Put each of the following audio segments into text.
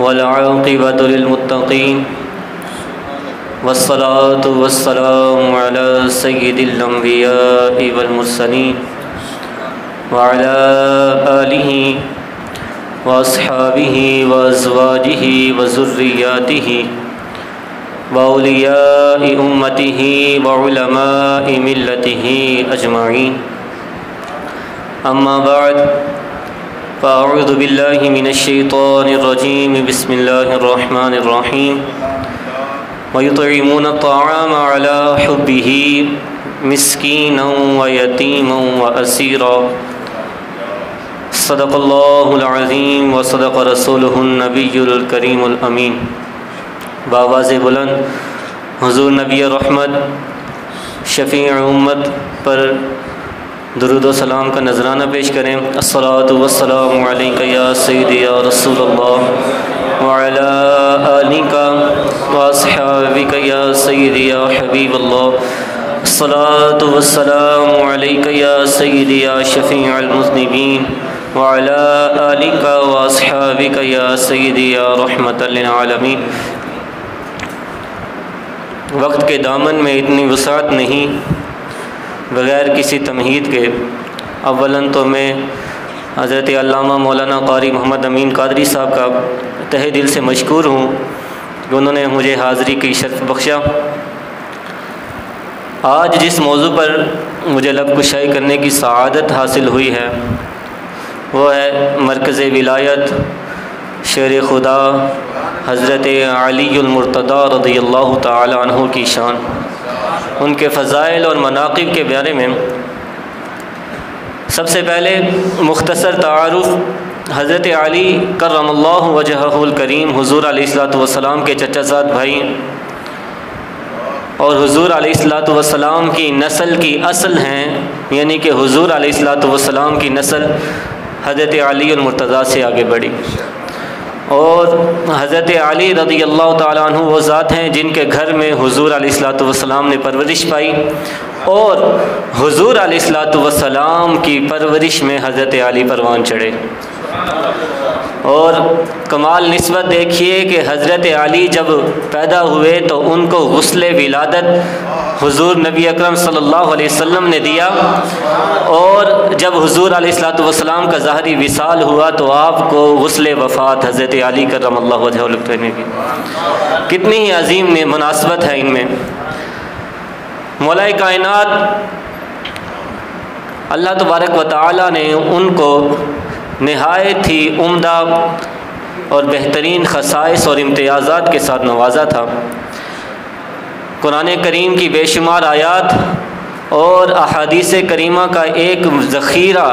والعاقبة للمتقين والصلاة والسلام على سيد الأنبياء والمرسلين وعلى آله وأصحابه وأزواجه وذرياته وأولياء أمته وعلماء ملته أجمعين. أما بعد فأعوذ بالله من الشيطان الرجيم. بسم الله الرحمن الرحيم. ويطعمون الطعام على حبه مسكينا ويتيما وأسيرا. صدق الله العظيم وصدق رسوله النبي الكريم الأمين. بآواز بلند حضور نبی رحمت شفیع امت پر درود و سلام کا نذرانہ پیش کریں. الصلاۃ والسلام علیک یا سیدی یا رسول اللہ وعلی آلک واصحابک یا سیدی یا حبیب اللہ. الصلاۃ والسلام علیک یا سیدی یا شفیع المذنبین وعلی آلک واصحابک یا سیدی یا رحمۃ للعالمین. وقت کے دامن میں اتنی وسعت نہیں، بغیر کسی تمہید کے اولاً تو میں حضرت علامہ مولانا قاری محمد امین قادری صاحب کا تہہ دل سے مشکور ہوں کہ انہوں نے مجھے حاضری کی شرف بخشا. آج جس موضوع پر مجھے لب کشائی کرنے کی سعادت حاصل ہوئی ہے وہ ہے مرکز ولایت شیر خدا حضرت علی المرتضیٰ رضی اللہ تعالی عنہ کی شان، ان کے فضائل اور مناقب کے بارے میں. سب سے پہلے مختصر تعارف. حضرت علی کرم اللہ وجہہ الکریم حضور علیہ الصلوۃ والسلام کے چچا زاد بھائی اور حضور علیہ الصلوۃ والسلام کی نسل کی اصل ہیں، یعنی کہ حضور علیہ الصلوۃ والسلام کی نسل حضرت علی المرتضیٰ سے آگے بڑھی. اور حضرت علی رضی اللہ تعالیٰ عنہ وہ ذات ہیں جن کے گھر میں حضور علیہ الصلوۃ والسلام نے پرورش پائی، اور حضور علیہ الصلوۃ والسلام کی پرورش میں حضرت علی پروان چڑھے. اور کمال نسبت دیکھیے کہ حضرت علی جب پیدا ہوئے تو ان کو غسل ولادت حضور نبی اکرم صلی اللہ علیہ وسلم نے دیا، اور جب حضور علیہ الصلوۃ والسلام کا ظاہری وصال ہوا تو آپ کو غسل وفات حضرت علی کرم اللہ وجہہ نے کی. کتنی ہی عظیم مناسبت ہے ان میں. مولا کائنات اللہ تبارک و تعالی نے ان کو نہایت ہی عمدہ اور بہترین خصائص اور امتیازات کے ساتھ نوازا تھا. قرآن کریم کی بے شمار آیات اور احادیث کریمہ کا ایک ذخیرہ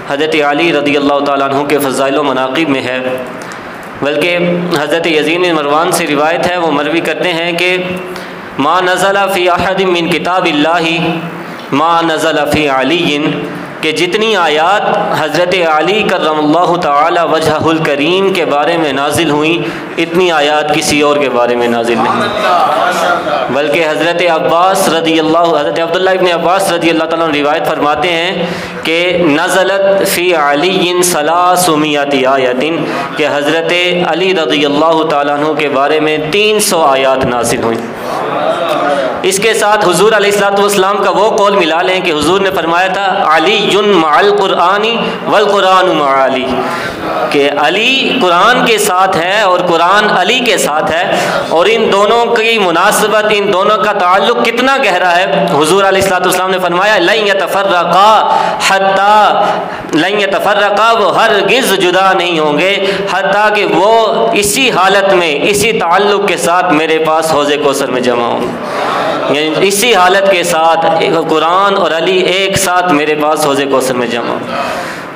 حضرت علی رضی اللہ تعالیٰ عنہ کے فضائل و مناقب میں ہے. بلکہ حضرت یزید بن مروان سے روایت ہے، وہ مروی کرتے ہیں کہ ما نزل فی احد من کتاب اللہ ما نزل فی علی، کہ جتنی آیات حضرت علی کرم اللہ تعالی وجہہ الکریم کے بارے میں نازل ہوئیں اتنی آیات کسی اور کے بارے میں نازل نہیں. بلکہ حضرت عبداللہ ابن عباس رضی اللہ تعالیٰ عنہ روایت فرماتے ہیں کہ نزلت فی علی 300 آیات، کہ حضرت علی رضی اللہ تعالیٰ عنہ کے بارے میں 300 آیات نازل ہوئیں. اس کے ساتھ حضور علیہ الصلوۃ والسلام کا وہ قول ملا لیں کہ حضور نے فرمایا تھا علی مع القرآن والقرآن مع علی، کہ علی قرآن کے ساتھ ہے اور قرآن علی کے ساتھ ہے. اور ان دونوں کی مناسبت، ان دونوں کا تعلق کتنا گہرا ہے. حضور علیہ الصلوۃ والسلام نے فرمایا لن یتفرقا، وہ ہرگز جدا نہیں ہوں گے حتیٰ کہ وہ اسی حالت میں اسی تعلق کے ساتھ میرے پاس حوض کوثر میں جمع ہوں. یعنی اسی حالت کے ساتھ قرآن اور علی ایک ساتھ میرے پاس حوض کوثر میں جمع.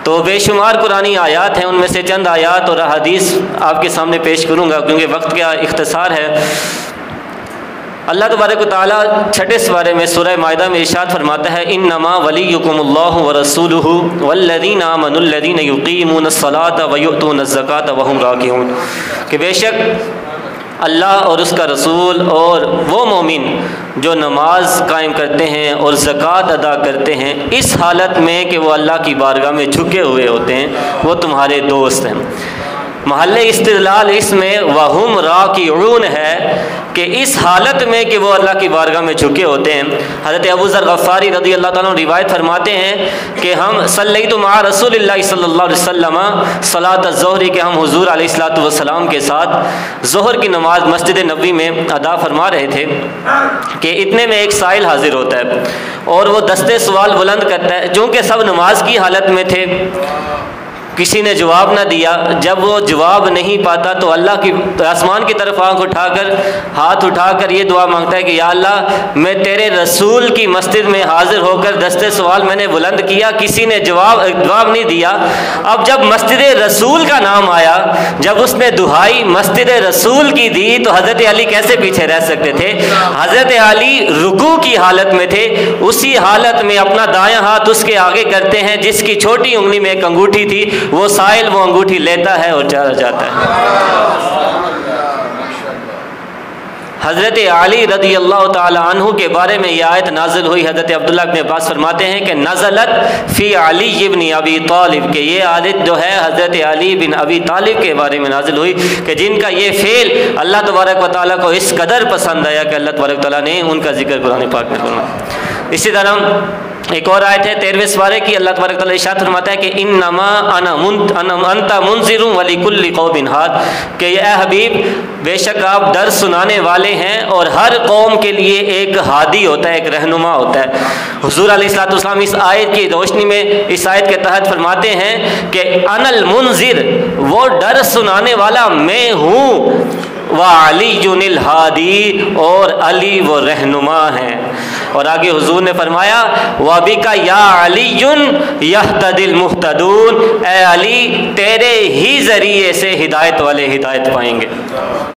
تو بے شمار قرآنی آیات ہیں، ان میں سے چند آیات اور احادیث آپ کے سامنے پیش کروں گا کیونکہ وقت کا اختصار ہے. اللہ تبارک و تعالیٰ 6 سپارے میں سورہ مائدہ میں ارشاد فرماتا ہے انما ولیکم اللہ ورسولہ والذین آمنوا الذین یقیمون الصلاۃ ویؤتون الزکاۃ وہم راکعون، کہ بے شک اللہ اور اس کا رسول اور وہ مومن جو نماز قائم کرتے ہیں اور زکوٰۃ ادا کرتے ہیں اس حالت میں کہ وہ اللہ کی بارگاہ میں جھکے ہوئے ہوتے ہیں، وہ تمہارے دوست ہیں. محل استدلال اس میں وہم راکعون ہے کہ اس حالت میں کہ وہ اللہ کی بارگاہ میں جھکے ہوتے ہیں۔ حضرت ابو ذر غفاری رضی اللہ تعالیٰ عنہ روایت فرماتے ہیں کہ ہم صلیت مع رسول اللہ صلی اللہ علیہ وسلم صلاۃ الظہر، کہ ہم حضور علیہ الصلوۃ والسلام کے ساتھ ظہر کی نماز مسجد نبوی میں ادا فرما رہے تھے کہ اتنے میں ایک سائل حاضر ہوتا ہے اور وہ دستے سوال بلند کرتا ہے۔ چونکہ سب نماز کی حالت میں تھے، کسی نے جواب نہ دیا۔ جب وہ جواب نہیں پاتا تو اللہ کی آسمان کی طرف آنکھ اٹھا کر ہاتھ اٹھا کر یہ دعا مانگتا ہے کہ یا اللہ، میں تیرے رسول کی مسجد میں حاضر ہو کر دستے سوال میں نے بلند کیا، کسی نے جواب نہیں دیا۔ اب جب مسجد رسول کا نام آیا، جب اس نے دہائی مسجد رسول کی دی تو حضرت علی کیسے پیچھے رہ سکتے تھے؟ حضرت علی رکوع کی حالت میں تھے، اسی حالت میں اپنا دایاں ہاتھ اس کے آگے کرتے ہیں، جس کی چھوٹی انگلی میں ایک انگوٹھی تھی، وہ سائل وہ انگوٹھی لیتا ہے اور چلا جاتا ہے۔ حضرت علی رضی اللہ تعالی عنہ کے بارے میں یہ آیت نازل ہوئی۔ حضرت عبداللہ بن عباس فرماتے ہیں کہ نزلت فی علی بن ابی طالب، کہ یہ آیت جو ہے حضرت علی بن ابی طالب کے بارے میں نازل ہوئی کہ جن کا یہ فعل اللہ تبارک و تعالیٰ کو اس قدر پسند آیا کہ اللہ تبارک و تعالیٰ نے ان کا ذکر قرآن پاک میں فرمایا۔ اسی طرح ایک اور آیت ہے 13ویں سپارے کی، اللہ تبارک و تعالیٰ ارشاد فرماتا ہے کہ انما انت منذر ولکل قوم ہاد، کہ اے حبیب بے شک آپ درس سنانے والے ہیں اور ہر قوم کے لیے ایک ہادی ہوتا ہے، ایک رہنما ہوتا ہے۔ حضور علیہ الصلوۃ والسلام اس آیت کی روشنی میں اس آیت کے تحت فرماتے ہیں کہ انا المنذر، وہ درس سنانے والا میں ہوں، وعلی الہادی، اور علی وہ رہنما ہیں۔ اور آگے حضور نے فرمایا وَبِكَ يَا عَلِيٌّ يَهْتَدِي الْمُهْتَدُونَ، اے علی تیرے ہی ذریعے سے ہدایت والے ہدایت پائیں گے۔